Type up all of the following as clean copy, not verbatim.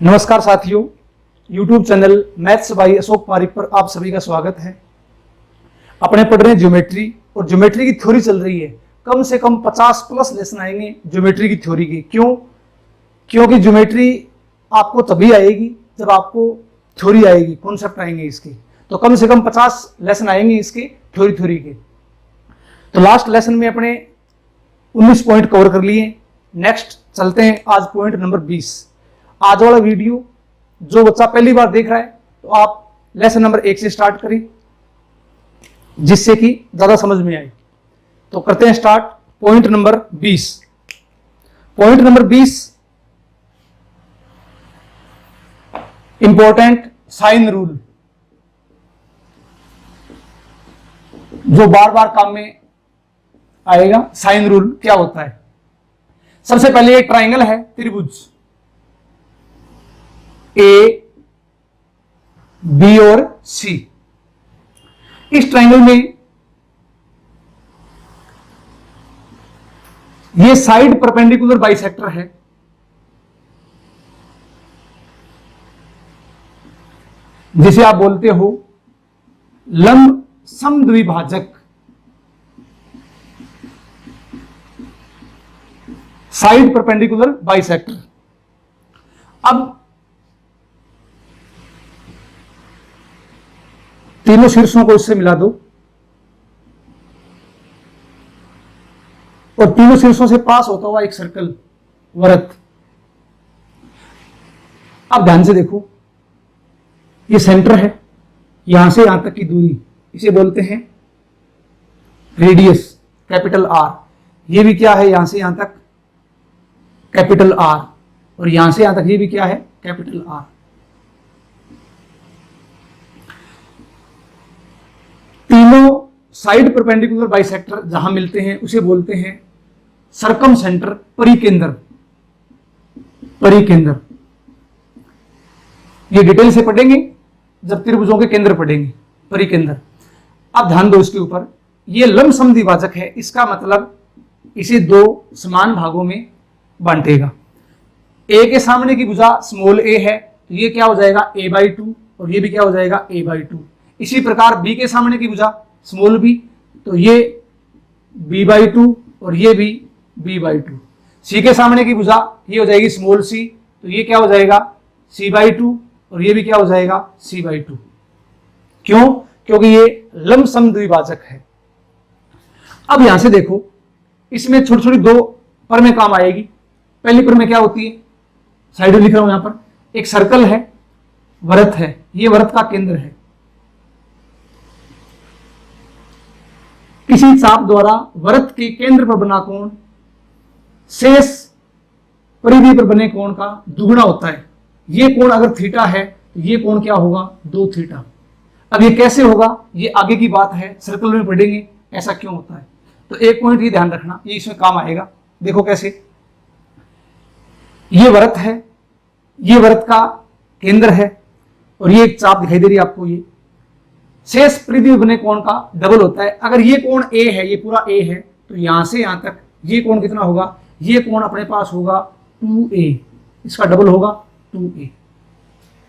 नमस्कार साथियों, YouTube channel maths by Ashok Pareek पर आप सभी का स्वागत है। अपने पढ़ रहे हैं ज्योमेट्री और ज्योमेट्री की थ्योरी चल रही है। कम से कम 50 प्लस लेसन आएंगे ज्योमेट्री की थ्योरी के। क्योंकि ज्योमेट्री आपको तभी आएगी जब आपको थ्योरी आएगी, कॉन्सेप्ट आएंगे इसके। तो कम से कम 50 लेसन आएंगे इसके थ्योरी के। तो लास्ट लेसन में अपने 19 पॉइंट कवर कर लिए। नेक्स्ट चलते हैं आज पॉइंट नंबर 20। आज वाला वीडियो जो बच्चा पहली बार देख रहा है तो आप लेसन नंबर 1 से स्टार्ट करें, जिससे कि ज्यादा समझ में आए। तो करते हैं start. Point number 20। Point number 20 important sine rule, जो बार बार काम में आएगा। साइन रूल क्या होता है? सबसे पहले एक ट्राइंगल है, त्रिभुज ए, बी और सी। इस ट्राइंगल में ये साइड परपेंडिकुलर बाइसेक्टर है। जिसे आप बोलते हो लंब समद्विभाजक। Side perpendicular bisector. अब तीनों शीर्षों को इससे मिला दो और तीनों शीर्षों से पास होता हुआ एक सर्कल, वृत्त। अब ध्यान से देखो, ये सेंटर है, यहां से यहां तक की दूरी, इसे बोलते हैं रेडियस, कैपिटल आर। ये भी क्या है, यहां से यहां तक कैपिटल आर, और यहां से यहां तक ये भी क्या है, कैपिटल आर। तीनों साइड परपेंडिकुलर बाइसेक्टर जहां मिलते हैं उसे बोलते हैं सर्कम सेंटर, परिकेंद्र। परिकेंद्र ये डिटेल से पढ़ेंगे जब त्रिभुजों के केंद्र पढ़ेंगे, परिकेंद्र। अब ध्यान दो इसके ऊपर, ये लंब समद्विभाजक है। इसका मतलब इसे दो समान भागों में बांटेगा। ए के सामने की भुजा स्मॉल ए है तो ये क्या हो जाएगा, a/2, और ये भी क्या हो जाएगा, a/2। इसी प्रकार बी के सामने की भुजा स्मॉल बी तो ये b/2 और ये भी b/2। सी के सामने की भुजा ये हो जाएगी स्मॉल सी तो ये क्या हो जाएगा, c/2 और ये भी क्या हो जाएगा, c/2। क्यों? क्योंकि ये लंब समद्विभाजक है। अब यहां से देखो, इसमें छोटी छोटी दो पर में काम आएगी। पहली पर में क्या होती है, साइड में लिख रहा हूं यहां पर, एक सर्कल है, वृत्त है, ये वृत्त का केंद्र है। किसी चाप द्वारा वृत्त के केंद्र पर बना कोण शेष परिधि पर बने कोण का दुगुना होता है। ये कोण अगर थीटा है तो ये कोण क्या होगा, 2 थीटा। अब ये कैसे होगा, ये आगे की बात है, सर्कल में पढ़ेंगे ऐसा क्यों होता है। तो एक पॉइंट ये ध्यान रखना, ये इसमें काम आएगा। देखो कैसे, ये वृत्त है, ये वृत्त का केंद्र है और ये एक चाप दिखाई दे रही है आपको। ये शेष परिधि में बने कोण का डबल होता है। अगर ये कोण ए है, ये पूरा ए है, तो यहां से यहां तक ये कोण कितना होगा, ये कोण अपने पास होगा 2a, इसका डबल होगा 2a।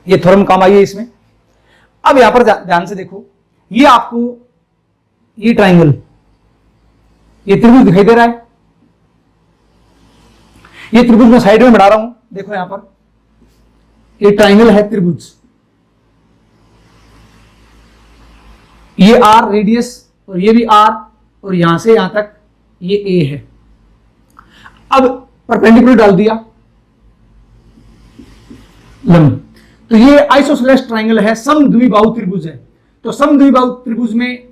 ये थ्योरम काम आई है इसमें। अब यहां पर ध्यान से देखो, ये आपको ये ट्राइंगल, ये त्रिभुज दिखाई दे रहा है। ये त्रिभुज मैं साइड में बढ़ा रहा हूं, देखो यहां पर ये ट्राइंगल है, त्रिभुज। ये आर रेडियस और ये भी आर, और यहां से यहां तक ये ए है। अब परपेंडिकुलर डाल दिया लंब, तो ये आइसोसेलेस ट्राइंगल है, समद्विबाहु त्रिभुज है। तो समद्विबाहु त्रिभुज में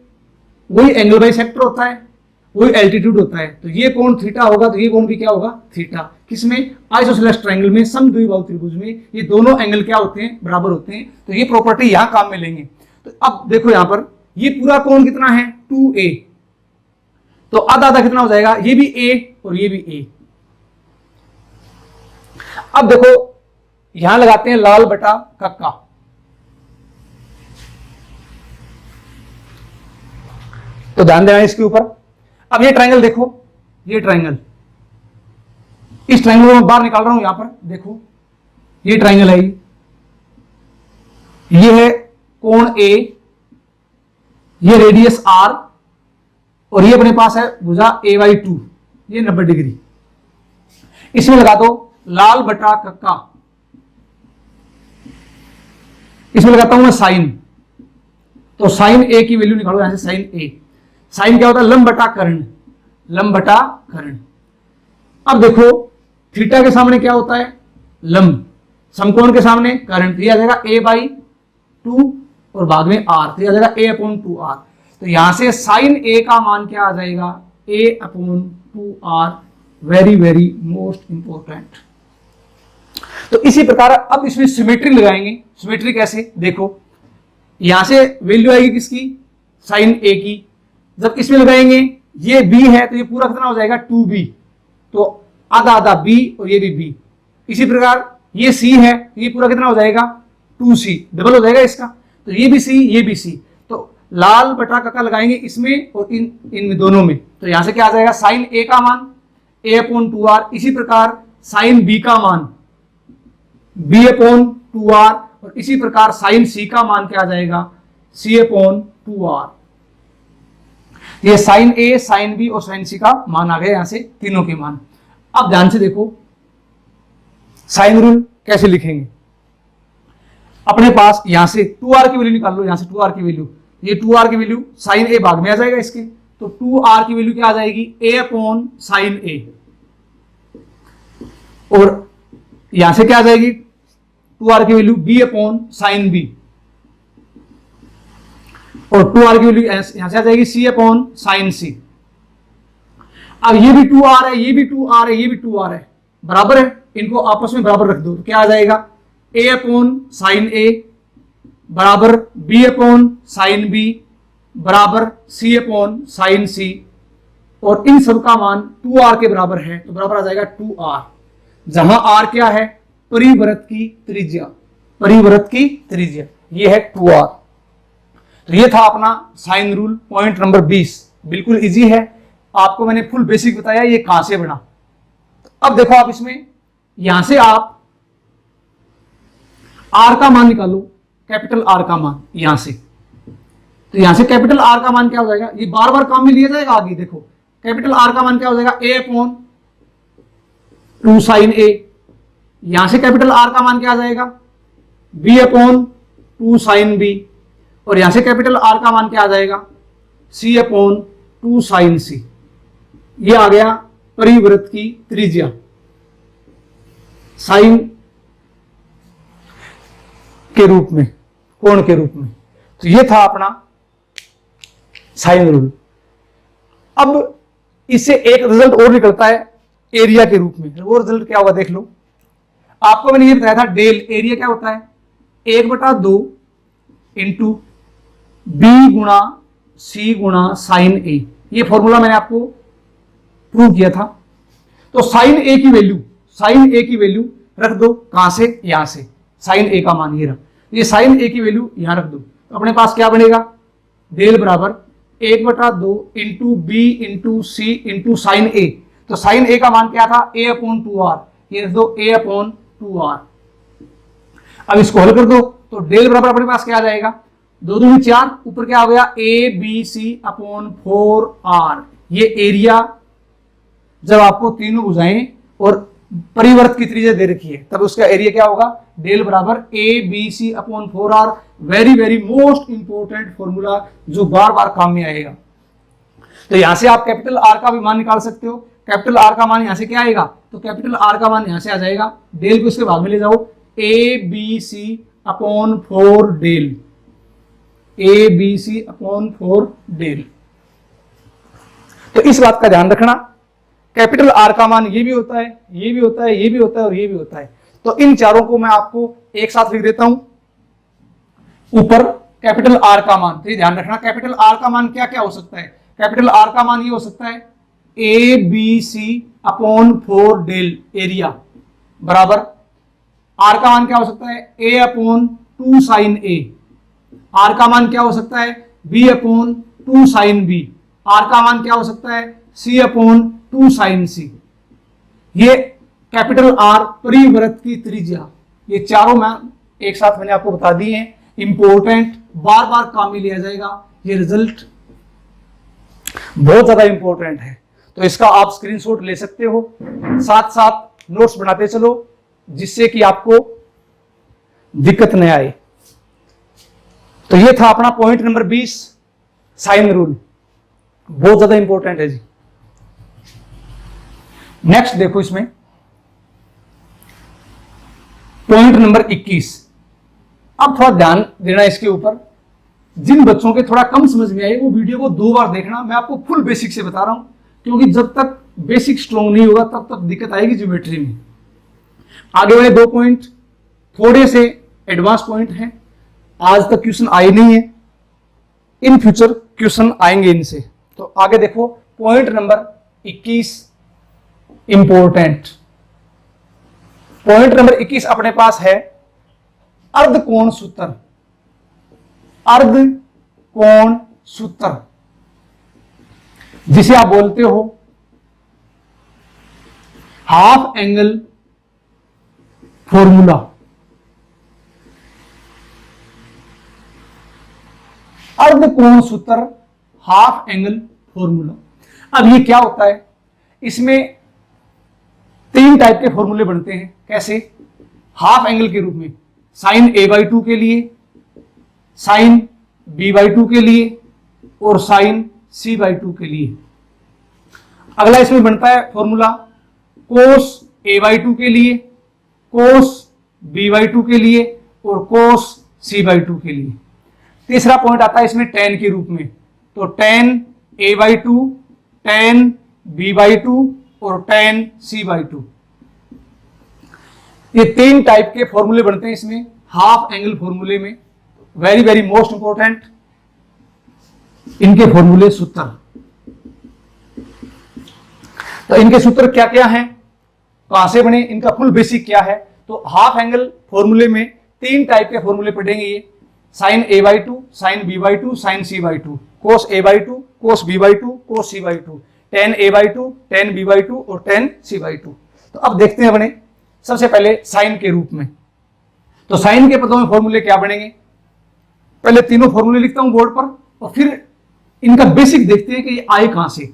वही एंगल बाइसेक्टर होता है, वही एल्टीट्यूड होता है। तो ये कोण थीटा होगा तो ये कोण भी क्या होगा, थीटा। किसमें, आइसोसेलेस ट्राइंगल में, समद्विबाहु त्रिभुज में ये दोनों एंगल क्या होते हैं, बराबर होते हैं। तो ये प्रॉपर्टी यहां काम में लेंगे। तो अब देखो यहां पर ये पूरा कोण कितना है, 2a, तो आधा आधा कितना हो जाएगा, ये भी a और ये भी a। अब देखो यहां लगाते हैं लाल बटा कक्का। तो ध्यान देना इसके ऊपर। अब ये ट्राइंगल देखो, ये ट्राइंगल, इस ट्राइंगल को मैं बाहर निकाल रहा हूं, यहां पर देखो ये ट्राइंगल है, ये है कोण ए, ये रेडियस आर, और ये अपने पास है भुजा AY2, ये 90 डिग्री। इसमें लगा दो लाल बटा कक्का, इसमें लगाता हूं मैं साइन, तो साइन ए की वैल्यू निकालो यहां से, साइन ए। साइन क्या होता है? लंब बटा कर्ण, लंब बटा कर्ण। अब देखो थीटा के सामने क्या होता है? लंब, समकोण के सामने कर्ण, तो यह आ जाएगा A/2 और बाद में आर, तो यह आ जाएगा A/2R। तो यहां से साइन ए का मान क्या आ जाएगा? A/2R। Very very most important. तो इसी प्रकार अब इसमें सिमेट्री लगाएंगे। सिमेट्री कैसे? देखो यहां से वैल्यू आएगी किसकी? साइन ए की। जब इसमें लगाएंगे, ये b है तो ये पूरा कितना हो जाएगा? 2b, तो आधा आधा b और ये भी b। इसी प्रकार ये c है, ये पूरा कितना हो जाएगा? 2c, डबल हो जाएगा इसका, तो ये भी c, ये भी c। तो लाल बटा कक्का लगाएंगे इसमें और इन दोनों में, तो यहां से क्या आ जाएगा? साइन a का मान A/2R। इसी प्रकार साइन b का मान B/2R, और इसी प्रकार साइन c का मान क्या आ जाएगा? C/2R। ये साइन a, साइन b और साइन c का मान आ गया यहां से, तीनों के मान। अब ध्यान से देखो साइन रूल कैसे लिखेंगे। अपने पास यहां से 2R की वैल्यू निकाल लो, यहां से 2R की वैल्यू, ये 2R की वैल्यू साइन a भाग में आ जाएगा इसके, तो 2R की वैल्यू क्या आ जाएगी? A/sin a। और यहां से क्या आ जाएगी? 2R की वैल्यू B/sin b, और 2R की वैल्यू यहां से आ जाएगी C/sin c। अब ये भी 2R है, ये भी 2R है, ये भी 2R है, बराबर है, इनको आपस में बराबर रख दो, तो क्या आ जाएगा? A/sin a बराबर B/sin b बराबर C/sin c, और इन सब का मान 2R के बराबर है, तो बराबर आ जाएगा 2R, जहां R क्या है? परिवृत्त की त्रिज्या, परिवृत्त की त्रिज्या, ये है 2R। तो ये था अपना साइन रूल, पॉइंट नंबर 20। बिल्कुल इजी है, आपको मैंने फुल बेसिक बताया ये कहां से बना। अब देखो आप इसमें, यहां से आप R का मान निकालो, कैपिटल R का मान यहां से, तो यहां से कैपिटल R का मान क्या हो जाएगा? ये बार बार काम में लिया जाएगा आगे। देखो कैपिटल R का मान क्या हो जाएगा? A/2sin a। यहां से कैपिटल R का मान क्या आ जाएगा? B/2sin b, और यहां से कैपिटल R का मान क्या आ जाएगा? C/2sin c। ये आ गया परिवृत्त की त्रिज्या साइन के रूप में, कोण के रूप में। तो ये था अपना साइन रूल। अब इससे एक रिजल्ट और निकलता है एरिया के रूप में। वो रिजल्ट क्या होगा देख लो। आपको मैंने ये बताया था डेल एरिया क्या होता है? 1/2 इंटू बी गुणा सी गुणा साइन ए। ये फॉर्मूला मैंने आपको प्रूव किया था। तो साइन ए की वैल्यू, साइन ए की वैल्यू रख दो, कहां से? यहां से साइन ए का मान ये रहा, ये साइन ए की वैल्यू यहां रख दो, तो अपने पास क्या बनेगा? डेल बराबर 1/2 इंटू बी इंटू सी इंटू साइन ए। तो साइन ए का मान क्या था? A/2R, ये रख दो A/2R। अब इसको हल कर दो, तो डेल बराबर अपने पास क्या आ जाएगा? 2 दूनी 4, ऊपर क्या हो गया? ABC/4R। ये एरिया जब आपको तीनों भुजाएं और परिवर्त की त्रिज्या दे रखी है, तब उसका एरिया क्या होगा? डेल बराबर ABC/4R। Very very most important formula जो बार बार काम में आएगा। तो यहां से आप कैपिटल आर का भी मान निकाल सकते हो। कैपिटल आर का मान यहां से क्या आएगा? तो कैपिटल आर का मान यहां से आ जाएगा, डेल को इसके भाग में ले जाओ, ABC/4 डेल, ABC/4 डेल। तो इस बात का ध्यान रखना, कैपिटल आर का मान ये भी होता है, ये भी होता है, ये भी होता है और ये भी होता है। तो इन चारों को मैं आपको एक साथ लिख देता हूं। ऊपर कैपिटल आर का मान, तो ये ध्यान रखना कैपिटल आर का मान क्या क्या हो सकता है? कैपिटल आर का मान ये हो सकता है ABC/4 डेल एरिया बराबर, आर का मान क्या हो सकता है? A/2 sign A. आर का मान क्या हो सकता है? B/2 sine B. आर का मान क्या हो सकता है? C/2 साइन सी। ये कैपिटल आर परिवृत्त की त्रिज्या, ये चारों मैं एक साथ मैंने आपको बता दिए हैं, इंपॉर्टेंट, बार बार काम में लिया जाएगा, ये रिजल्ट बहुत ज्यादा इंपॉर्टेंट है। तो इसका आप स्क्रीनशॉट ले सकते हो, साथ साथ नोट्स बनाते चलो जिससे कि आपको दिक्कत न आए। तो ये था अपना पॉइंट नंबर 20, साइन रूल, बहुत ज्यादा इंपॉर्टेंट है जी। नेक्स्ट देखो इसमें पॉइंट नंबर 21। अब थोड़ा ध्यान देना इसके ऊपर, जिन बच्चों के थोड़ा कम समझ में आए वो वीडियो को 2 बार देखना। मैं आपको फुल बेसिक से बता रहा हूं, क्योंकि जब तक बेसिक स्ट्रॉन्ग नहीं होगा तब तक दिक्कत आएगी ज्योमेट्री में। आगे वाले 2 पॉइंट थोड़े से एडवांस पॉइंट हैं, आज तक क्वेश्चन आए नहीं है, इन फ्यूचर क्वेश्चन आएंगे इनसे। तो आगे देखो point number 21 important. Point number 21 अपने पास है अर्धकोण सूत्र। अर्धकोण सूत्र जिसे आप बोलते हो हाफ एंगल फॉर्मूला। अर्धकोण सूत्र, हाफ एंगल फॉर्मूला। अब ये क्या होता है, इसमें 3 टाइप के फॉर्मूले बनते हैं। कैसे? हाफ एंगल के रूप में साइन a/2 के लिए, साइन b/2 के लिए और साइन c/2 के लिए। अगला इसमें बनता है फॉर्मूला कोस a/2 के लिए, कोस b/2 के लिए और कोस c/2 के लिए। तीसरा पॉइंट आता है इसमें tan के रूप में, तो tan a/2, tan b/2 और tan c/2। ये 3 टाइप के फॉर्मूले बनते हैं इसमें हाफ एंगल फॉर्मूले में। वेरी वेरी मोस्ट इंपॉर्टेंट इनके फॉर्मूले, सूत्र। तो इनके सूत्र क्या क्या हैं, कहां से बने, इनका फुल बेसिक क्या है। तो हाफ एंगल फॉर्मूले में 3 टाइप के फॉर्मूले पढ़ेंगे ये, sine a/2, sine b/2, sine c/2, cos a/2, cos b/2, cos c/2, tan a/2, tan b/2 और tan c/2। तो अब देखते हैं अपने सबसे पहले साइन के रूप में। तो साइन के पदों में फॉर्मूले क्या बनेंगे, पहले तीनों फॉर्मूले लिखता हूं बोर्ड पर और फिर इनका बेसिक देखते हैं कि ये आए कहां से।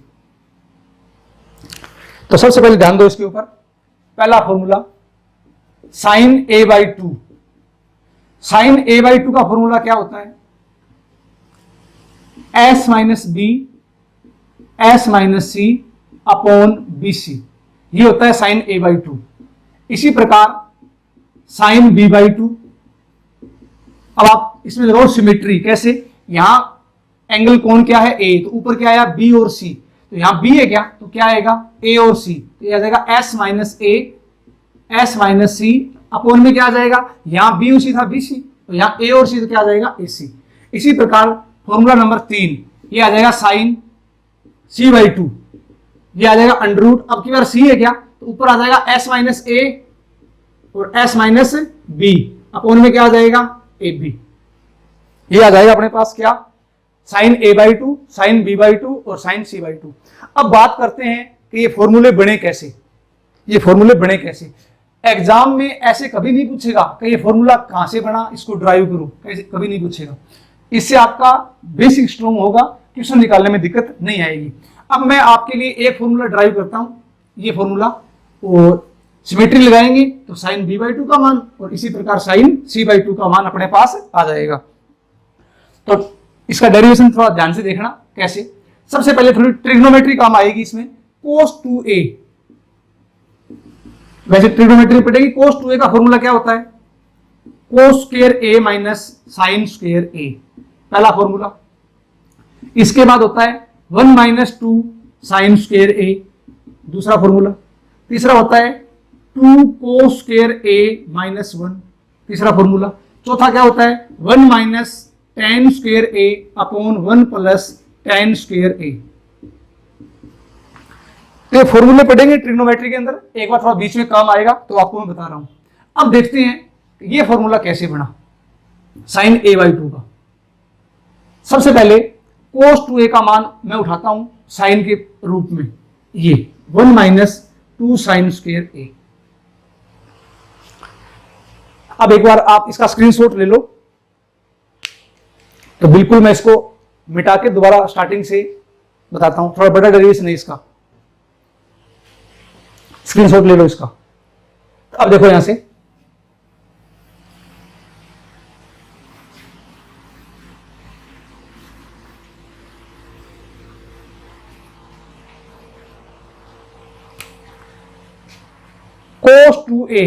तो सबसे पहले ध्यान दो इसके ऊपर, पहला formula sine a/2। Sign a/2 का फॉर्मूला क्या होता है, s minus B s minus C upon bc, ये होता है साइन a/2। इसी प्रकार साइन b/2, अब आप इसमें लगाओ सिमेट्री। कैसे, यहां एंगल कोण क्या है a, तो ऊपर क्या आया b और c, तो यहां b है क्या, तो क्या आएगा a और c, तो यह आ जाएगा s minus a, s minus c upon में क्या आ जाएगा, यहां b और c था bc, तो यहां a और c तो क्या आ जाएगा ac। इसी प्रकार फॉर्मूला नंबर 3 ये आ जाएगा साइन c/2, ये आ जाएगा अंडर रूट, अब की बार c है क्या, तो ऊपर आ जाएगा s माइनस a और s माइनस b अपॉन में क्या आ जाएगा ab। ये आ जाएगा अपने पास क्या, साइन a/2, साइन b/2 और साइन c/2। अब बात करते हैं कि ये फॉर्मूले बने कैसे। ये फॉर्मूले बने कैसे, एग्जाम में ऐसे कभी नहीं पूछेगा कि ये फॉर्मूला कहां से बना, इसको ड्राइव करो, कैसे, कभी नहीं पूछेगा। इससे आपका बेसिक स्ट्रॉन्ग होगा, क्वेश्चन निकालने में दिक्कत नहीं आएगी। अब मैं आपके लिए एक फॉर्मूला ड्राइव करता हूं, ये फॉर्मूला, और सिमेट्री लगाएंगे तो साइन b/2 का मान और इसी प्रकार साइन c/2 का मान अपने पास आ जाएगा। तो इसका डेरिवेशन थोड़ा ध्यान से देखना कैसे। सबसे पहले थोड़ी ट्रिग्नोमेट्री काम आएगी इसमें, cos 2a। वैसे ट्रिग्नोमेट्री पढ़ेगी, cos 2a का फॉर्मूला क्या होता है, cos square a minus sine square a, पहला फॉर्मूला। इसके बाद होता है 1 माइनस 2 साइन स्क्वायर a, दूसरा फॉर्मूला। तीसरा होता है 2 cos स्क्वायर a माइनस 1, तीसरा फॉर्मूला। चौथा क्या होता है 1 minus tan square a upon 1 plus tan square a। तो ये फॉर्मूले पढ़ेंगे ट्रिग्नोमेट्री के अंदर, एक बार थोड़ा बीच में काम आएगा तो आपको मैं बता रहा हूं। अब देखते हैं ये फॉर्मूला कैसे बना साइन a/2 का। सबसे पहले cos 2a का मान मैं उठाता हूं साइन के रूप में, ये 1 माइनस 2 साइन स्क्वायर a। अब एक बार आप इसका स्क्रीनशॉट ले लो, तो बिल्कुल मैं इसको मिटा के दोबारा स्टार्टिंग से बताता हूं, थोड़ा बड़ा डेरिवेशन है इसका, स्क्रीनशॉट ले लो इसका। तो अब देखो यहां से cos 2a,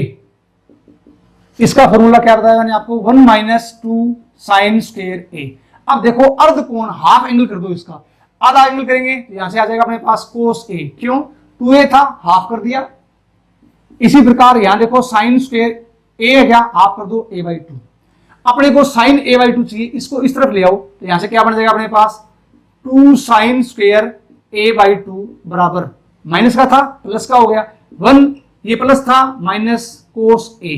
इसका फॉर्मूला क्या बताया मैंने आपको, 1 माइनस 2 साइन स्क्वायर a। अब देखो अर्ध कोण हाफ एंगल कर दो, इसका आधा एंगल करेंगे तो यहां से आ जाएगा अपने पास cos a, क्यों 2a था हाफ कर दिया। इसी प्रकार यहां देखो साइन स्क्वायर a है क्या, हाफ कर दो a/2। अपने को साइन a/2 चाहिए, इसको इस तरफ ले आओ तो यहां से क्या बन जाएगा अपने पास 2 साइन स्क्वायर a/2 बराबर, माइनस का था प्लस का हो गया, 1 ये प्लस था माइनस कोस a।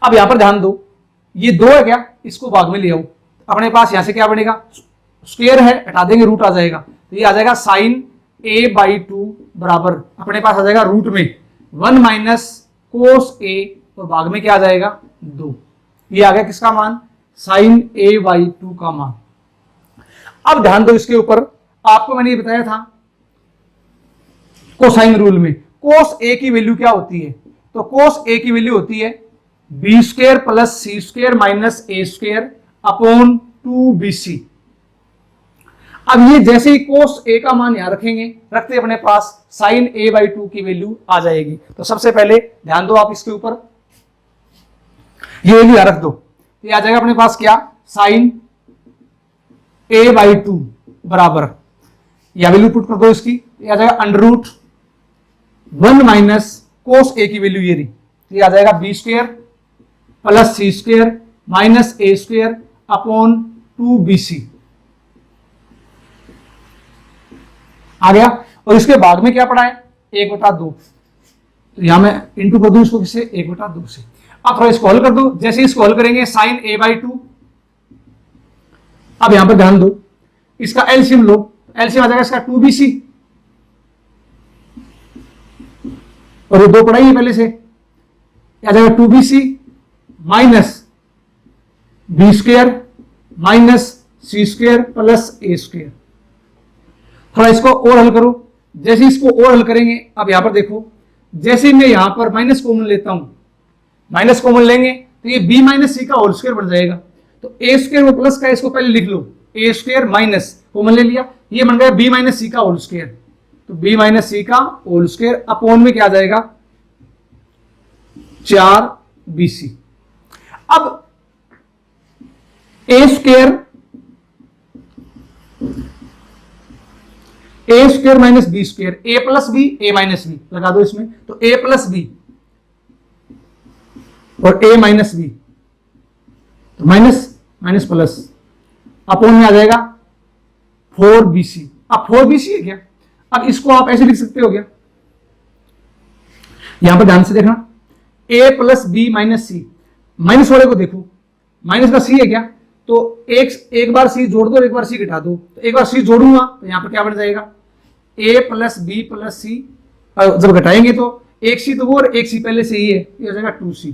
अब यहां पर ध्यान दो, ये 2 है क्या, इसको भाग में ले आओ, अपने पास यहां से क्या बनेगा, स्क्वायर है हटा देंगे रूट आ जाएगा, तो ये आ जाएगा साइन a/2 बराबर, अपने पास आ जाएगा रूट में 1 माइनस कोस a और भाग में क्या आ जाएगा 2। ये आ गया किसका मान, साइन a/2 का मान। अब ध्यान दो इसके ऊपर, आपको मैंने ये बताया था कोसाइन रूल में कोस a की वैल्यू क्या होती है, तो कोस a की वैल्यू होती है B square plus C square minus A square upon 2bc। अब ये जैसे ही कोस a का मान यहां रखेंगे, रखते अपने पास साइन a/2 की वैल्यू आ जाएगी। तो सबसे पहले ध्यान दो आप इसके ऊपर, ये वैल्यू यहां रख दो, ये आ जाएगा अपने पास क्या, साइन a/2 बराबर, या वैल्यू पुट कर दो इसकी, ये आ जाएगा under root 1 minus cos a की वैल्यू ये रही, ये आ जाएगा B square plus C square minus A square upon 2bc आ गया। और इसके बाद में क्या पड़ा है 1/2, तो यहां मैं इंटू कर दूं इसको किससे, 1/2 से। अब थोड़ा इसको हल कर दो, जैसे इसको हल करेंगे साइन a/2, अब यहां पर ध्यान दो इसका एलसीएम लो, एलसीएम आ जाएगा इसका 2bc, और ये 2 पढ़ाई है पहले से, आ जाएगा 2bc minus B square minus C square plus A square. थोड़ा इसको और हल करो, जैसे इसको और हल करेंगे, अब यहां पर देखो जैसे मैं यहां पर माइनस कॉमन लेता हूं, माइनस कॉमन लेंगे तो ये b माइनस सी का होल स्क्वायर बन जाएगा, तो ए स्क्वायर वो प्लस का, इसको पहले लिख लो, ए स्क्वायर माइनस कॉमन ले लिया, ये बन गया b माइनस सी का होल स्क्वायर, तो b माइनस सी का होल स्क्वायर अपॉन में क्या आ जाएगा 4bc। अब ए स्क्वायर माइनस बी स्क्वायर, ए प्लस बी ए माइनस बी लगा दो इसमें, तो ए प्लस बी और ए माइनस बी, तो माइनस माइनस प्लस अपॉन में आ जाएगा 4bc। अब 4bc है क्या, अब इसको आप ऐसे लिख सकते हो क्या, यहां पर ध्यान से देखना, a plus B minus C, minus वाले को देखो माइनस का c है क्या, तो एक बार c जोड़ दो और एक बार c घटा दो, तो एक बार c जोड़ूंगा तो यहां पर क्या बन जाएगा a प्लस बी प्लस सी, जब घटाएंगे तो एक c तो वो और एक c पहले से ही है, ये हो जाएगा 2c,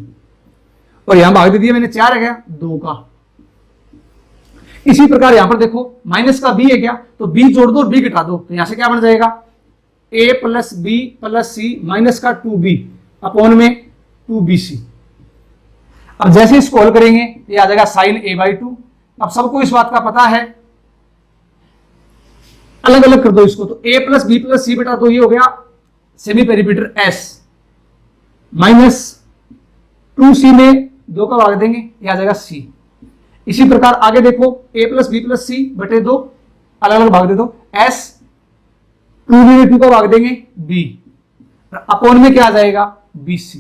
और यहां भाग दे दिया मैंने 4 है क्या 2 का। इसी प्रकार यहां पर देखो माइनस का b है क्या, तो b जोड़ दो और b घटा दो, तो यहां से क्या बन जाएगा a plus B plus C minus का 2b अपॉन में 2bc। अब जैसे इसको हल करेंगे ये आ जाएगा साइन a/2। अब सबको इस बात का पता है, अलग अलग कर दो इसको, तो a प्लस बी प्लस सी बेटा, तो ये हो गया semi perimeter s minus 2c में 2 का भाग देंगे, ये आ जाएगा c। इसी प्रकार आगे देखो a प्लस बी प्लस सी बटे 2, अलग अलग भाग दे दो, s 2b में 2 का भाग देंगे b, अपॉन में क्या आ जाएगा bc।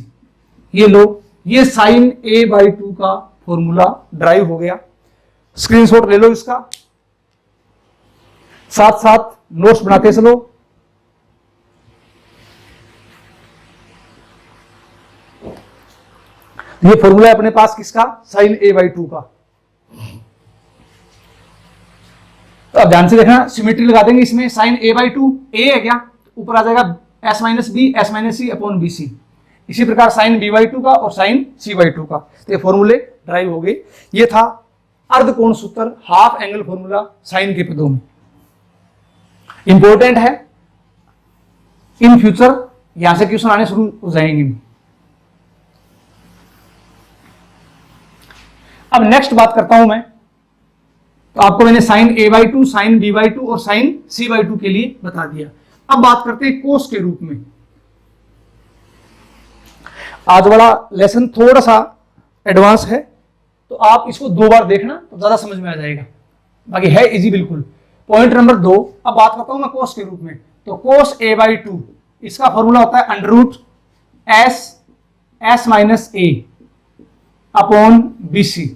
ये लो, ये साइन a/2 का फॉर्मूला ड्राइव हो गया, स्क्रीनशॉट ले लो इसका, साथ साथ नोट्स बनाते चलो। ये फॉर्मूला है अपने पास किसका, साइन a/2 का। तो अब ध्यान से देखना, सिमेट्री लगा देंगे इसमें, साइन a/2 a है क्या, ऊपर आ जाएगा s minus B S minus C upon bc, इसी प्रकार साइन b/2 का और साइन c/2 का। तो ये फॉर्मूले ड्राइव हो गए। ये था अर्धकोण सूत्र, हाफ एंगल फॉर्मूला साइन के पदों में। इंपॉर्टेंट है, इन फ्यूचर यहां से क्वेश्चन आने शुरू हो जाएंगे। अब नेक्स्ट बात करता हूं मैं, तो आपको मैंने साइन a/2, साइन b/2 और साइन c/2 के लिए बता दिया। अब बात करते हैं कोस के रूप में। आज वाला लेसन थोड़ा सा एडवांस है, तो आप इसको 2 बार देखना तो ज्यादा समझ में आ जाएगा, बाकी है इजी बिल्कुल। पॉइंट नंबर 2, अब बात करता हूं मैं कोस के रूप में। तो कोस a/2 इसका फॉर्मूला होता है √s - a upon bc।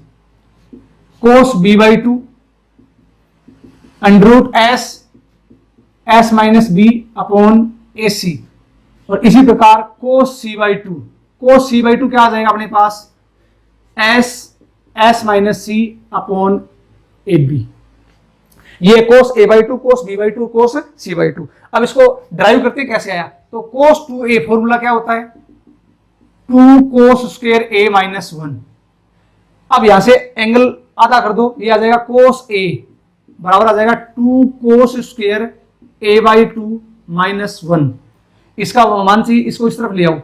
Cos b/2 √s - b upon ac। और इसी प्रकार कोस c/2, कोस c/2 क्या आ जाएगा अपने पास, s - c अपॉन ab। ये कोस a/2, cos b/2, cos c/2। अब इसको ड्राइव करते कैसे आया, तो कोस 2a फॉर्मूला क्या होता है, 2 कोस स्क्वायर a - 1। अब यहां से एंगल आधा कर दो, ये आ जाएगा कोस a बराबर आ जाएगा 2 कोस स्क्वायर a/2 - 1। इसका मान सी इसको इस तरफ ले आओ,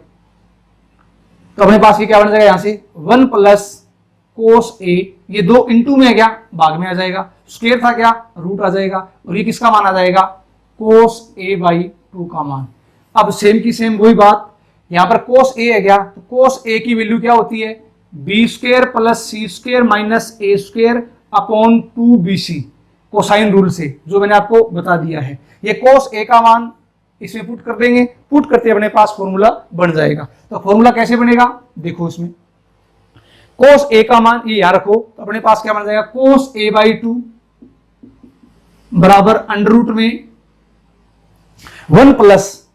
तो अपने पास ये क्या बन जाएगा, यहां से 1 प्लस कोस a, ये 2 इंटू में है क्या, भाग में आ जाएगा, स्क्वायर था क्या, रूट आ जाएगा, और ये किसका मान आ जाएगा, कोस a/2 का मान। अब सेम की सेम वही बात, यहां पर कोस a है क्या, तो कोस a की वैल्यू क्या होती है, b² plus c² minus a² upon 2bc, cosine rule से, जो मैंने आपको बता दिया है। ये कोस a का मान इसमें पुट कर देंगे, पुट करते अपने पास फॉर्मूला बन जाएगा। तो फॉर्मूला कैसे बनेगा, देखो इसमें कोस a का मान ये यहां रखो, तो अपने पास क्या बन जाएगा, कोस a/2 बराबर अंडर में 1 प्लस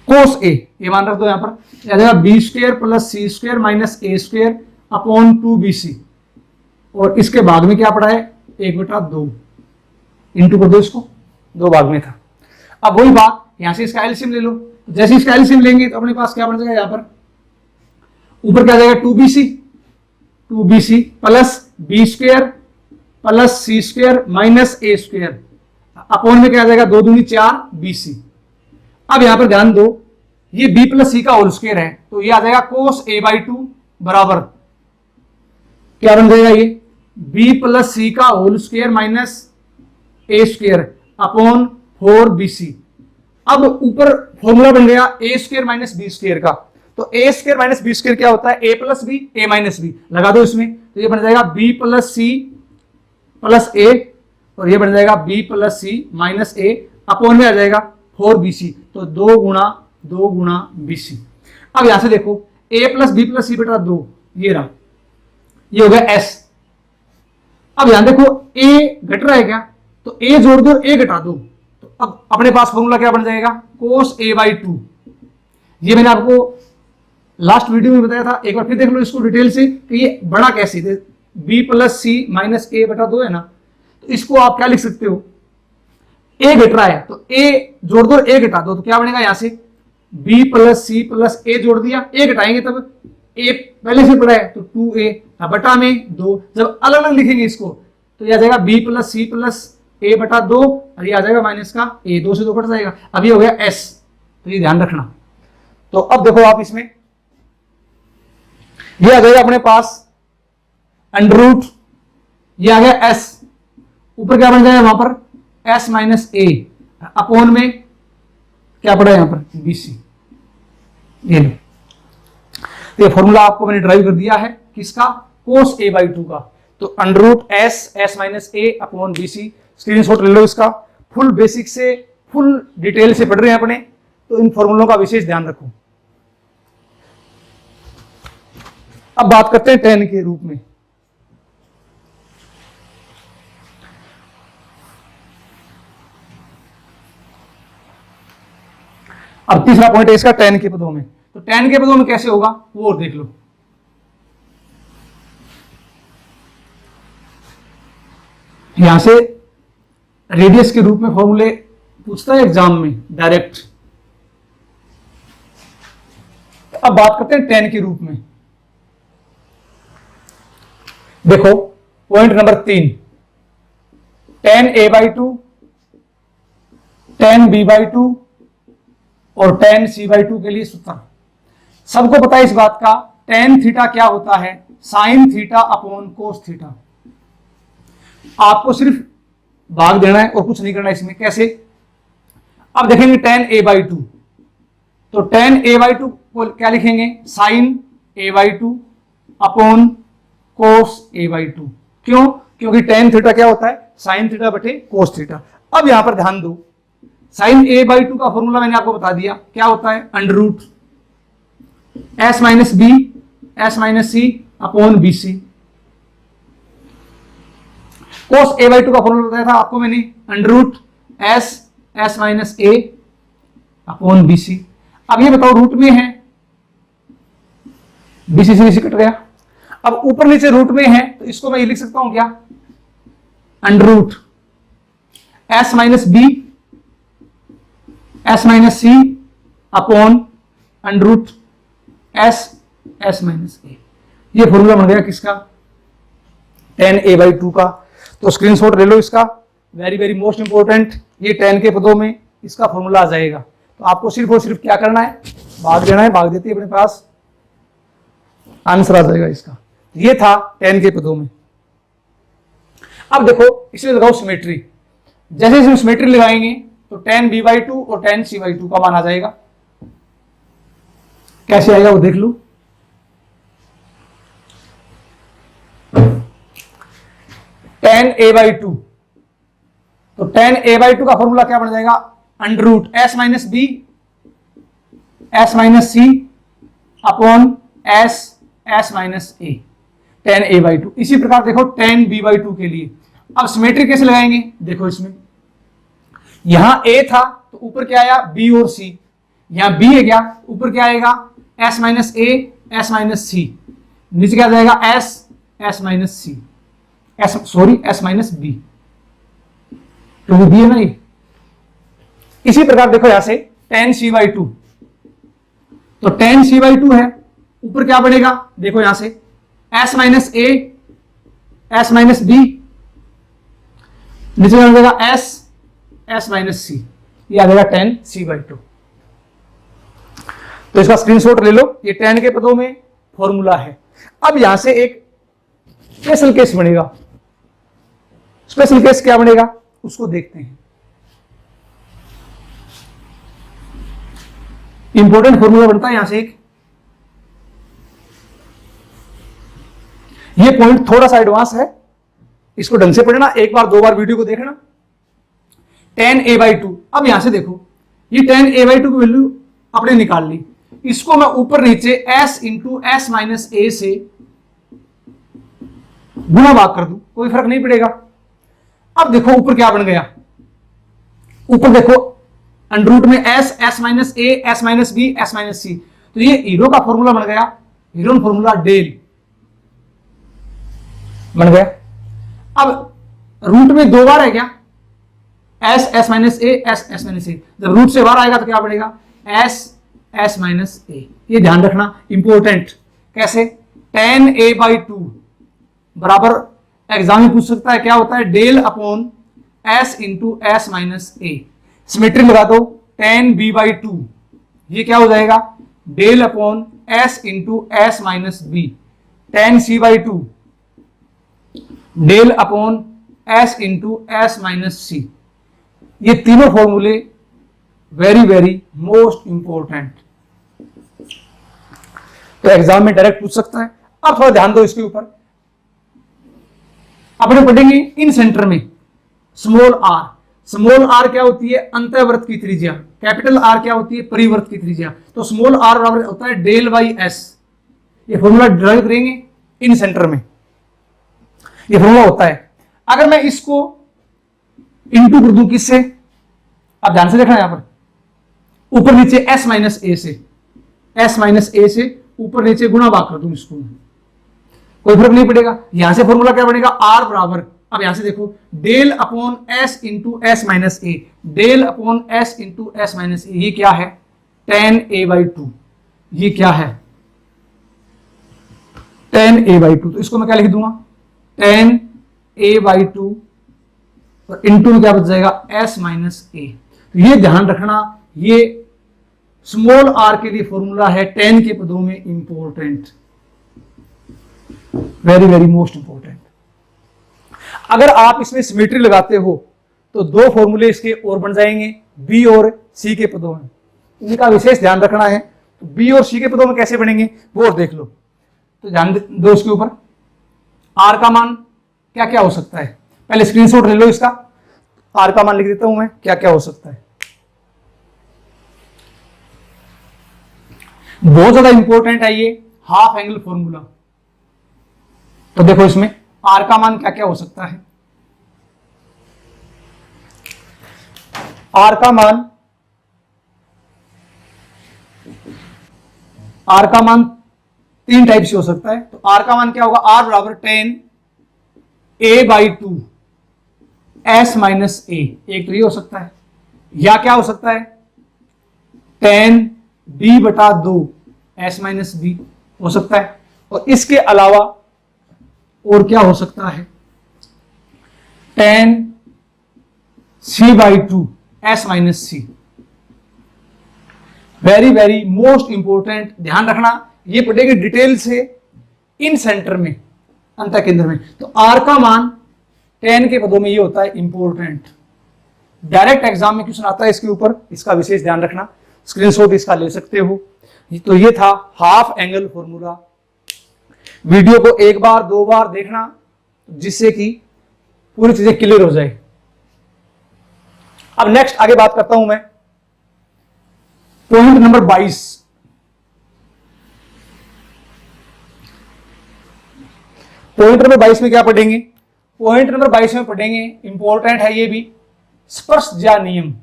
कोस a, ये मान रख दो यहां पर, आ जाएगा b² plus c² minus a² upon 2bc। और इसके भाग में क्या पड़ा है, 1/2, इंटू कर दो इसको, 2 भाग में था। अब वही बात यहां से इसका एलसीएम ले लो, जैसे इसका एलसीएम लेंगे तो अपने पास क्या बन जाएगा, यहां पर ऊपर क्या आ जाएगा, 2bc plus b² plus c² minus a² upon में क्या आ जाएगा, 2 दूनी 4 bc। अब यहां पर ध्यान दो, ये b प्लस c का होल स्क्वायर है, तो ये आ जाएगा कोस a/2 बराबर क्या बन जाएगा, ये b प्लस c का whole square minus a² upon 4bc। अब ऊपर फॉर्मूला बन गया a² माइनस b² का, तो a² माइनस b² क्या होता है, a plus b a minus b, लगा दो इसमें, तो ये बन जाएगा b plus c plus a, और ये बन जाएगा b plus c minus a upon में आ जाएगा 4bc, तो 2 गुणा bc। अब यहां से देखो a plus b plus c बटा 2, ये रहा, ये हो गया s। अब यहां देखो a घट रहा है क्या, तो a जोड़ दो, a घटा दो, तो अब अपने पास फॉर्मूला क्या बन जाएगा, कोस a/2। ये मैंने आपको लास्ट वीडियो में बताया था, एक बार फिर देख लो इसको डिटेल से कि ये बड़ा कैसे, b plus c minus a बटा 2 है ना, तो इसको आप क्या लिख सकते हो, a घट रहा है तो a जोड़ दो, a घटा दो, तो क्या बनेगा, यहां से b plus c plus a जोड़ दिया, a घटाएंगे तब a पहले से पड़ा है तो 2a बटा में 2, जब अलग अलग लिखेंगे इसको तो यह आ जाएगा b plus c plus a बटा 2, और ये आ जाएगा माइनस का a, 2 से 2 कट जाएगा। अब ये हो गया s, तो ये ध्यान रखना। तो अब देखो आप इसमें ये आ जाएगा अपने पास अंडर रूट, ये आ गया s, ऊपर क्या बन जाएगा वहां पर s माइनस a अपॉन में क्या पड़ा है यहां पर bc। ये लो, ये फॉर्मूला आपको मैंने ड्राइव कर दिया है किसका, कोस a/2 का। तो under root s minus a upon bc, screenshot ले लो इसका, फुल बेसिक से फुल डिटेल से पढ़ रहे हैं अपने, तो इन फॉर्मूलों का विशेष ध्यान रखो। अब बात करते हैं tan के रूप में। अब तीसरा पॉइंट है इसका tan के पदों में, तो tan के पदों में कैसे होगा वो और देख लो। यहां से रेडियस के रूप में फॉर्मूले पूछता है एग्जाम में डायरेक्ट, अब बात करते हैं tan के रूप में। देखो point number 3, tan a/2, tan b/2 और tan c/2 के लिए सूत्र सबको पता है इस बात का, tan थीटा क्या होता है, sin theta upon cos theta. आपको सिर्फ भाग देना है और कुछ नहीं करना इसमें। कैसे? अब देखेंगे tan a/2, तो tan a/2 को क्या लिखेंगे, sin a/2 upon cos a/2। क्यों? क्योंकि tan थीटा क्या होता है, sin थीटा बटे cos थीटा। अब यहां पर ध्यान दो, sin a/2 का फॉर्मूला मैंने आपको बता दिया, क्या होता है, under root s minus B s minus C upon B C. cos a/2 का फॉर्मूला बताया था आपको मैंने, under root s minus A upon B C. अब ये बताओ रूट में है, बीसी से बीसी कट गया। अब ऊपर नीचे रूट में है तो इसको मैं ये लिख सकता हूं क्या, under root s minus B s minus C upon under root s minus A. ये फॉर्मूला बन गया किसका, tan a/2 का। तो स्क्रीनशॉट ले लो इसका, वेरी वेरी मोस्ट इंपोर्टेंट। ये tan के पदों में इसका फॉर्मूला आ जाएगा। तो आपको सिर्फ और सिर्फ क्या करना है, भाग देना है, भाग देती है अपने पास, आंसर आ जाएगा इसका। ये था tan के पदों में। अब देखो इसे लगाओ सिमेट्री। जैसे हम सिमेट्री लगाएंगे तो tan b/2 और tan c/2 का मान आ जाएगा। कैसे आएगा वो देख लो। tan a/2, तो tan a/2 का फॉर्मूला क्या बन जाएगा, under root s minus B s minus C upon s minus A, tan a/2। इसी प्रकार देखो tan b/2 के लिए। अब सिमेट्री कैसे लगाएंगे, देखो इसमें यहां a था तो ऊपर क्या आया, b और c। यहां b है क्या, ऊपर क्या आएगा, s minus A s minus सी, नीचे क्या आ जाएगा, s माइनस सी, s माइनस बी, क्योंकि बी है ना ये। इसी प्रकार देखो यहां से tan c/2, तो tan c/2 है, ऊपर क्या बनेगा, देखो यहां से s minus A s minus B, नीचे क्या बनेगा s माइनस सी, ये आ जाएगा tan c/2। तो इसका स्क्रीनशॉट ले लो, ये tan के पदों में फॉर्मूला है। अब यहां से एक स्पेशल केस बनेगा। स्पेशल केस क्या बनेगा उसको देखते हैं। इंपॉर्टेंट फॉर्मूला बनता है यहां से एक, ये पॉइंट थोड़ा सा एडवांस है, इसको ढंग से पढ़ना, एक बार दो बार वीडियो को देखना। tan a/2, अब यहां से देखो ये tan a/2 की वैल्यू आपने निकाल ली, इसको मैं ऊपर नीचे s इंटू s माइनस ए से गुणा भाग कर दूं, कोई फर्क नहीं पड़ेगा। अब देखो ऊपर क्या बन गया, ऊपर देखो अंडर रूट में s minus A s minus B s minus C, तो ये हीरो का फॉर्मूला बन गया, हीरोन फॉर्मूला डेल बन गया। अब रूट में दो बार है क्या, s minus A s minus ए, जब रूट से बाहर आएगा तो क्या बनेगा, s माइनस ए। ये ध्यान रखना, इंपॉर्टेंट। कैसे, tan a/2 बराबर एग्जाम में पूछ सकता है क्या होता है, del upon s into s minus A. Symmetry लगा दो, tan b/2 ये क्या हो जाएगा, del upon s into s minus B, tan c/2 del upon s into s minus C. ये तीनों फॉर्मूले वेरी वेरी मोस्ट इंपॉर्टेंट, तो एग्जाम में डायरेक्ट पूछ सकता है। अब थोड़ा ध्यान दो इसके ऊपर, अपने पढ़ेंगे इन सेंटर में स्मॉल r। स्मॉल r क्या होती है, अंतःवृत्त की त्रिज्या। कैपिटल R क्या होती है, परिवृत्त की त्रिज्या। तो स्मॉल r बराबर होता है डेल बाई s। ये फॉर्मूला ड्राइव करेंगे इन सेंटर में, ये फॉर्मूला होता है। अगर मैं इसको इंटू कर दूं किससे, आप ध्यान से देखना यहां पर, ऊपर नीचे s माइनस ए से, s माइनस ए से ऊपर नीचे गुणा भाग कर दूं इसको, कोई फर्क नहीं पड़ेगा। यहां से फॉर्मूला क्या बनेगा, r बराबर, अब यहां से देखो del upon s into S minus A, del upon s into S minus A, ये क्या है, tan a/2। ये क्या है, tan a/2, तो इसको मैं क्या लिख दूंगा, tan a/2 और इंटू में क्या बच जाएगा, s माइनस ए। तो ये ध्यान रखना, ये स्मॉल r के लिए फॉर्मूला है, tan के पदों में important, very very most important. अगर आप इसमें सिमेट्री लगाते हो तो दो फॉर्मूले इसके और बन जाएंगे, b और c के पदों में, इनका विशेष ध्यान रखना है। तो b और c के पदों में कैसे बनेंगे वो और देख लो, तो ध्यान दो इसके ऊपर। r का मान क्या क्या हो सकता है, पहले स्क्रीनशॉट ले लो इसका, r का मान लिख देता हूं मैं, क्या क्या हो सकता है, बहुत ज्यादा इंपॉर्टेंट है ये हाफ एंगल फॉर्मूला। तो देखो इसमें r का मान क्या क्या हो सकता है, r का मान तीन टाइप से हो सकता है। तो r का मान क्या होगा, r बराबर tan a/2 s माइनस ए, एक तो ये हो सकता है, या क्या हो सकता है tan b/2 s minus B हो सकता है, और इसके अलावा और क्या हो सकता है, tan c/2 s माइनस सी। वेरी वेरी मोस्ट इंपोर्टेंट, ध्यान रखना, ये पढ़ेगी डिटेल से इन सेंटर में, अंत केंद्र में। तो r का मान tan के पदों में ये होता है इंपोर्टेंट, डायरेक्ट एग्जाम में क्वेश्चन आता है इसके ऊपर, इसका विशेष ध्यान रखना, स्क्रीनशॉट इसका ले सकते हो। तो ये था हाफ एंगल फॉर्मूला। वीडियो को एक बार दो बार देखना जिससे कि पूरी चीजें क्लियर हो जाए। अब नेक्स्ट आगे बात करता हूं मैं, पॉइंट नंबर 22। पॉइंट नंबर 22 में क्या पढ़ेंगे, पॉइंट नंबर 22 में पढ़ेंगे, इंपॉर्टेंट है ये भी, स्पर्शज्या नियम।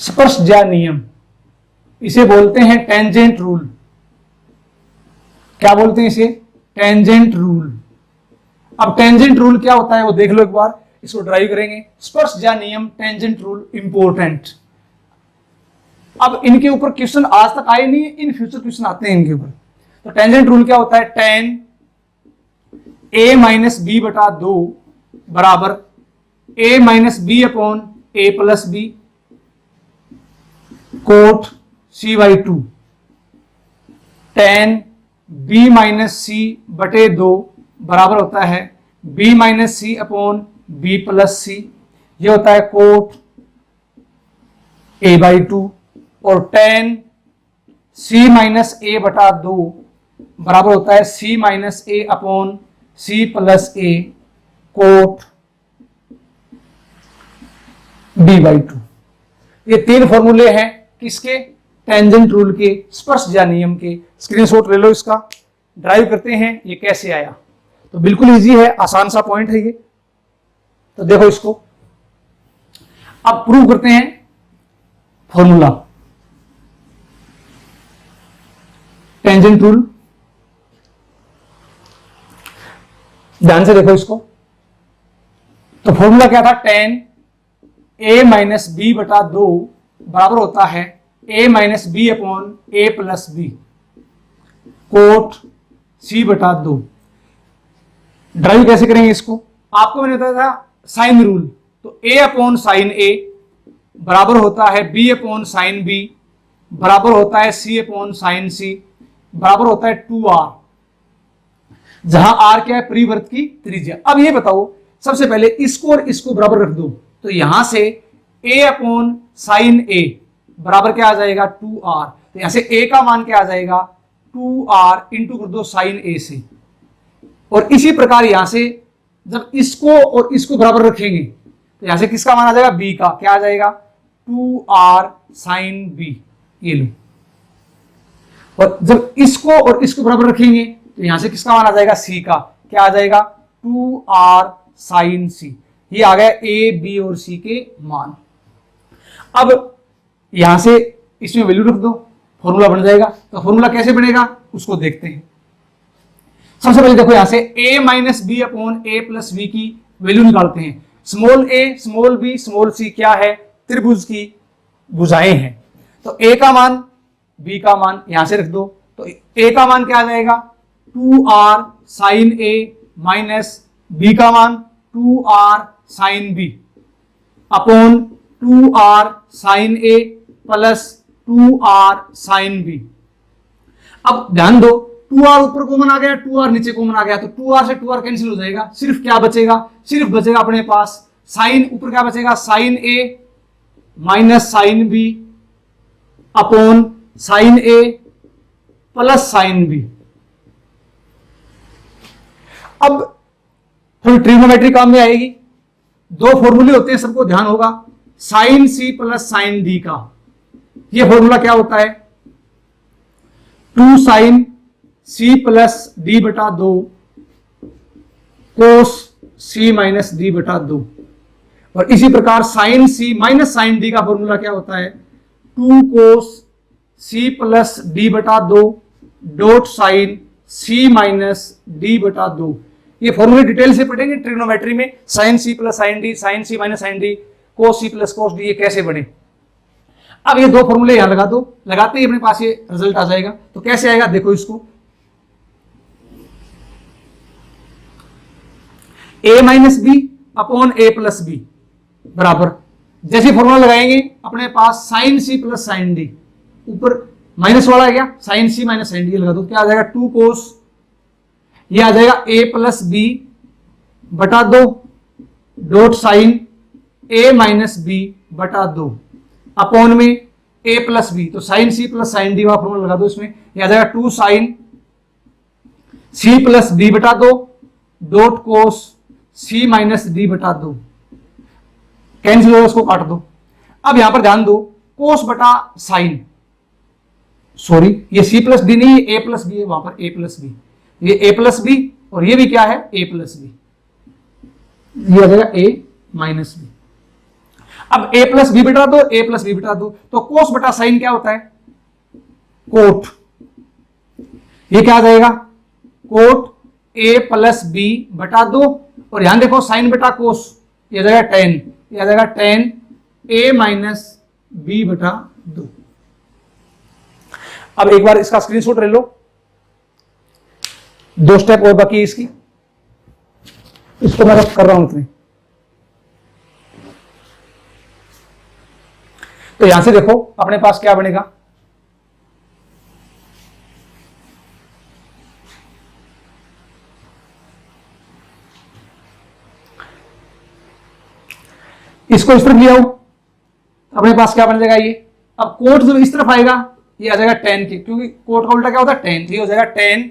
स्पर्शज्या नियम, इसे बोलते हैं टेंजेंट रूल। क्या बोलते हैं इसे, टेंजेंट रूल। अब टेंजेंट रूल क्या होता है वो देख लो एक बार, इसको ड्राइव करेंगे। स्पर्शज्या नियम, टेंजेंट रूल, इंपॉर्टेंट। अब इनके ऊपर क्वेश्चन आज तक आए नहीं, इन फ्यूचर क्वेश्चन आते हैं इनके ऊपर। तो टेंजेंट रूल क्या होता है, tan a माइनस बी बटा 2 बराबर a minus B upon a plus B cot c/2, tan b minus C बटे 2 बराबर होता है b minus C upon b plus C, ये होता है कोट a/2, और tan c माइनस a बटा 2 बराबर होता है c minus a upon c plus a cot b/2। ये तीन फॉर्मूले हैं किसके, टेंजेंट रूल के, स्पर्शज्या नियम के। स्क्रीनशॉट ले लो इसका, ड्राइव करते हैं ये कैसे आया। तो बिल्कुल इजी है, आसान सा पॉइंट है ये। तो देखो इसको अब प्रूव करते हैं फॉर्मूला, टेंजेंट रूल। ध्यान से देखो इसको। तो फॉर्मूला क्या था, tan a माइनस बी बटा 2 बराबर होता है a minus B upon a plus B cot c बटा 2। ड्राइव कैसे करेंगे इसको, आपको मैंने बताया था साइन रूल। तो a अपॉन साइन a बराबर होता है b अपॉन साइन b बराबर होता है c अपॉन साइन c बराबर होता है 2r, जहां r क्या है, परिवर्त की त्रिज्या। अब ये बताओ, सबसे पहले इसको और इसको बराबर रख दो, तो यहां से a अपॉन साइन a बराबर क्या आ जाएगा 2r। तो यहां से a का मान क्या आ जाएगा 2r इंटू कर दो साइन a से। और इसी प्रकार यहां से जब इसको और इसको बराबर रखेंगे तो यहां से किसका मान आ जाएगा, b का, क्या आ जाएगा 2r साइन b, ये लो। और जब इसको और इसको बराबर रखेंगे तो यहां से किसका मान आ जाएगा, c का, क्या आ जाएगा 2r साइन c। ये आ गया a, b और c के मान। अब यहां से इसमें वैल्यू रख दो, फॉर्मूला बन जाएगा। तो फॉर्मूला कैसे बनेगा उसको देखते हैं। सबसे पहले देखो यहां से a minus B upon a plus b की वैल्यू निकालते हैं। Small a, small b, small c क्या है, त्रिभुज की भुजाएं हैं। तो a का मान बी का मान यहां से रख दो, तो ए का मान क्या आ जाएगा 2r sine A minus B का मान 2r sine B upon 2r sine A plus 2r sine B. अब ध्यान दो 2r ऊपर कॉमन आ गया, 2r नीचे कॉमन आ गया, तो 2r से 2r कैंसिल हो जाएगा, सिर्फ क्या बचेगा, सिर्फ बचेगा अपने पास साइन, ऊपर क्या बचेगा sine A minus sine B upon sine A plus sine B. अब थोड़ी ट्रिग्नोमेट्री काम में आएगी, दो फॉर्मूले होते हैं, सबको ध्यान होगा, साइन सी प्लस साइन डी का ये फॉर्मूला क्या होता है 2 साइन सी प्लस डी बटा 2 कोस सी माइनस डी बटा 2, और इसी प्रकार sign C minus sine d का फॉर्मूला क्या होता है 2 कोस सी प्लस डी बटा 2 dot sine C minus D बटा 2। ये फॉर्मूले डिटेल से पढ़ेंगे ट्रिग्नोमेट्री में, साइन सी plus sine D, sine C minus sine D, cos C plus cos D, ये कैसे बने। अब ये दो फॉर्मूले यहां लगा दो, लगाते ही अपने पास ये रिजल्ट आ जाएगा। तो कैसे आएगा देखो इसको, a minus B upon A plus B बराबर, जैसे फॉर्मूला लगाएंगे अपने पास साइन सी प्लस साइन डी, ऊपर माइनस वाला आ गया sine C minus sine D लगा दो, क्या आ जाएगा 2 कोस, ये आ जाएगा a प्लस बी बटा 2 dot sine a minus b बटा 2 अपॉन में a प्लस बी, तो साइन सी प्लस साइन डी वाला फॉर्मूला लगा दो इसमें, ये आ जाएगा 2 साइन सी प्लस डी बटा 2 डॉट कोस सी माइनस डी बटा 2, कैंसिल हो उसको काट दो। अब यहां पर ध्यान दो कोस बटा साइन, सॉरी ये सी प्लस डी नहीं है a प्लस बी है, वहां पर a प्लस बी, ये a प्लस बी और ये भी क्या है a प्लस बी, ये आ जाएगा a माइनस बी। अब a प्लस बी बटा दो, a प्लस बी बटा दो, तो कोस बटा साइन क्या होता है कोट, ये क्या आ जाएगा कोट a प्लस बी बटा 2, और यहां देखो साइन बटा कोस, ये आ जाएगा टेन, ये आ जाएगा टेन a माइनस बी बटा 2। अब एक बार इसका स्क्रीनशॉट ले लो, 2 स्टेप और बाकी है इसकी, इसको मैं कर रहा हूं इतने। तो यहां से देखो अपने पास क्या बनेगा, इसको इस तरफ ले आओ, अपने पास क्या बन जाएगा ये, अब कोट जब इस तरफ आएगा ये आ जाएगा टेन के, क्योंकि कोट का उल्टा क्या होता है टेन, ये हो जाएगा टेन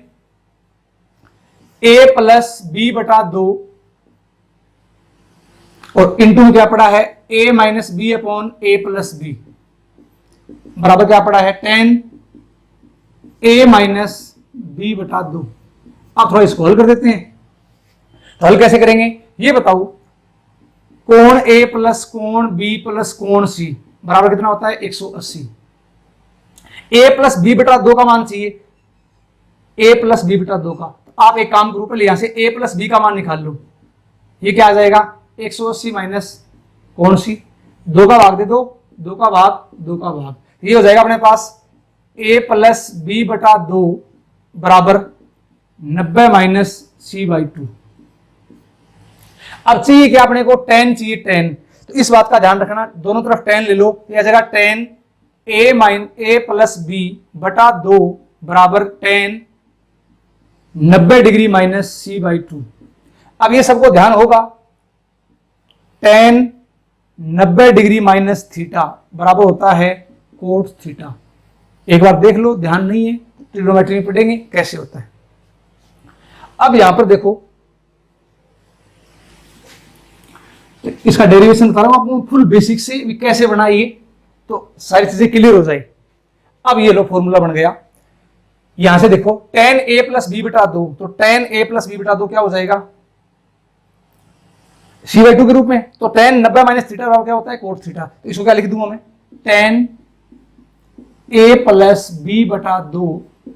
a प्लस बी बटा 2 और इंटू क्या पड़ा है a minus B upon a plus B बराबर क्या पड़ा है टेन a माइनस बी बटा 2। अब थोड़ा इसको हल कर देते हैं, तो हल कैसे करेंगे ये बताओ, कोण a प्लस कोण b प्लस कोण c बराबर कितना होता है 180, a प्लस बी बटा 2 का मान चाहिए, a प्लस बी बटा 2 का, तो आप एक काम करो पहले यहां से a प्लस बी का मान निकाल लो, ये क्या आ जाएगा 180 माइनस कोण c, 2 का भाग दे दो, 2 का भाग 2 का भाग, ये हो जाएगा अपने पास a प्लस बी बटा 2 बराबर 90 माइनस c बाई 2। अब चाहिए क्या अपने को टेन चाहिए, टेन, तो इस बात का ध्यान रखना दोनों तरफ टेन ले लो, ये आ जाएगा टेन a प्लस बी बटा 2 बराबर ten 90 degree minus c by 2। अब ये सबको ध्यान होगा टेन 90 डिग्री माइनस थीटा बराबर होता है कोट थीटा। एक बार देख लो, ध्यान नहीं है ट्रिग्नोमेट्री में पढ़ेंगे कैसे होता है। अब यहां पर देखो इसका डेरिवेशन बता रहा हूं आपको फुल बेसिक से कैसे बनाइए, तो सारी चीजें क्लियर हो जाए। अब ये लो फॉर्मूला बन गया, यहां से देखो टेन a प्लस बी बटा 2, तो टेन a प्लस बी बटा 2 क्या हो जाएगा c बाई 2 के रूप में, तो टेन 90 माइनस थीटा बराबर क्या होता है कोट थीटा, तो इसको क्या लिख दूंगा मैं टेन a प्लस बी बटा 2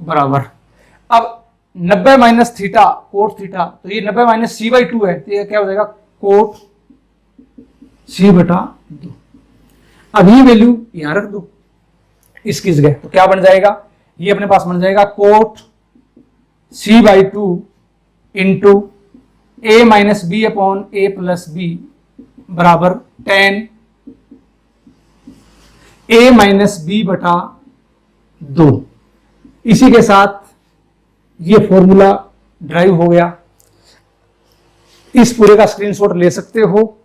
बराबर, अब 90 माइनस थीटा कोट थीटा, तो ये 90 माइनस c बाई 2 है, तो ये क्या हो जाएगा कोट c बटा 2। अब ये वैल्यू यहां रख दो, इसकी जगह, तो क्या बन जाएगा, ये अपने पास बन जाएगा cot c/2 into a minus B upon a plus B बराबर tan a माइनस बी बटा 2। इसी के साथ ये फॉर्मूला ड्राइव हो गया। इस पूरे का स्क्रीनशॉट ले सकते हो,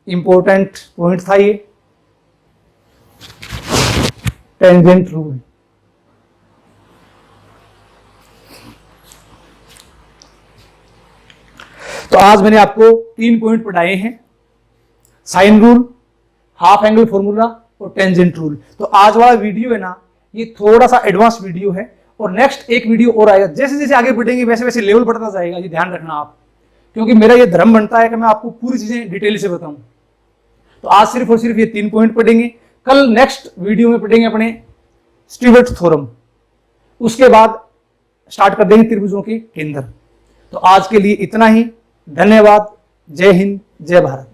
इंपॉर्टेंट पॉइंट था ये, टेंजेंट रूल। तो आज मैंने आपको 3 पॉइंट पढ़ाए हैं, sine rule, half angle formula और टेंजेंट रूल। तो आज वाला वीडियो है ना, ये थोड़ा सा एडवांस वीडियो है, और नेक्स्ट एक वीडियो और आएगा। जैसे जैसे आगे बढ़ेंगे वैसे वैसे लेवल बढ़ता जाएगा, ये ध्यान रखना आप, क्योंकि मेरा ये धर्म बनता है कि मैं आपको पूरी चीजें डिटेल से बताऊं। तो आज सिर्फ और सिर्फ ये 3 पॉइंट पढ़ेंगे। कल नेक्स्ट वीडियो में पढ़ेंगे अपने स्टीवर्ट थ्योरम, उसके बाद स्टार्ट कर देंगे त्रिभुजों के केंद्र। तो आज के लिए इतना ही, धन्यवाद, जय हिंद, जय भारत।